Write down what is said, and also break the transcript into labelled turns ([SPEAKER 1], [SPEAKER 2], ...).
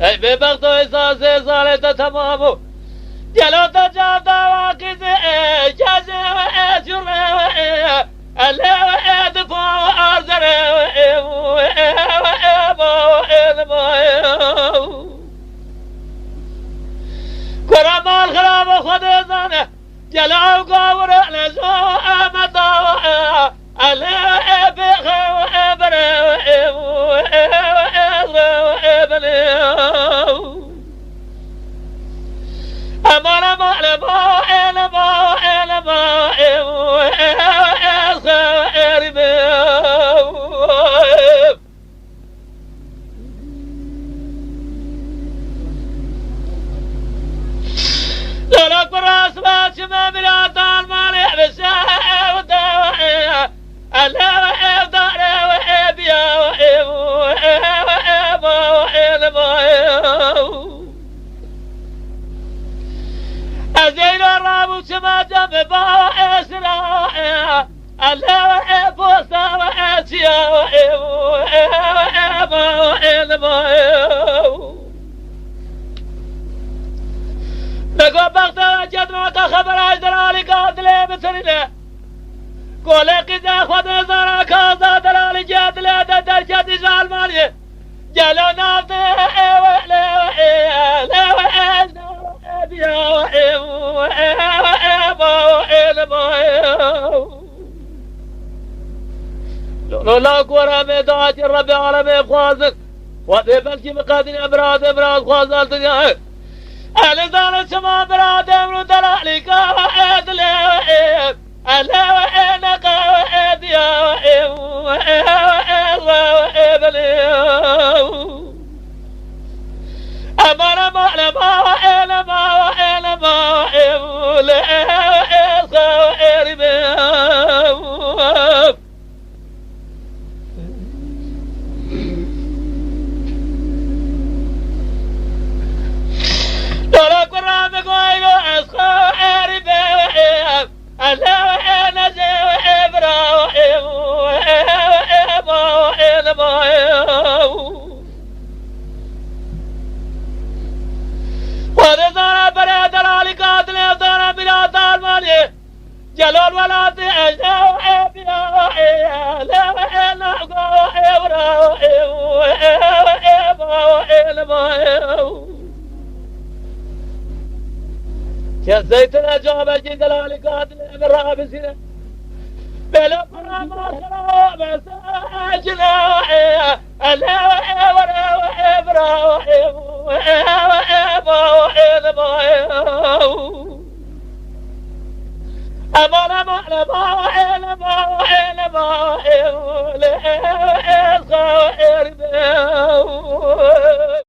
[SPEAKER 1] ببغض احساس ازالت تمامو جلو تجاب دواقي جازي وإجر اللي وإدفع وأرزر كرم الخراب خد زانه جلو قاور لزو أمدا اللي بخي وإبر أمر معلمة علمة علمة لا أكبر أسماء شمام الأطال مالح بساء ودواء ألا وحب داري وحب يا وحب وحب وحب أزيل الراب شما جنب باع إسراء ألا وحب وسا وحسيا وحب وحب وحب نقول بغت وجد معك خبر أجدرالي قاتل مثلنا قولي قد أخذ نظرك أزاد رالي جاد لا تدر جد زال مالي جلو نافذ وحلي وحي لا وحي يا وحيم وحيم وحيم لا قوة ميدات الرب عالمي خوازك وذي بلكي مقادين أبراد خوازال تجاه أهل زال سما براد أمرو دلالك وحيد لي وحيم أهل وحينك وحيد يا وحيم وحيم وحيم لي أمر معلما وحلما وحلما وحل إسخى وحرما دولا قرامك ويلو إسخى وحرما وحب ألا وحل نزي وحبرا وحب وحلما وحلما ورزانا بريد رالي قاتل افضانا بلا طالماني جلول ولاتي اجنا وحيب يا وحيب لا وحيب نحقا وحيب را وحيب وحيب وحيب كزيتنا جواب الجيد رالي قاتل افضانا بسينا بلا قرام اخرى بس اجنا وحيب لا وحيب را وحيب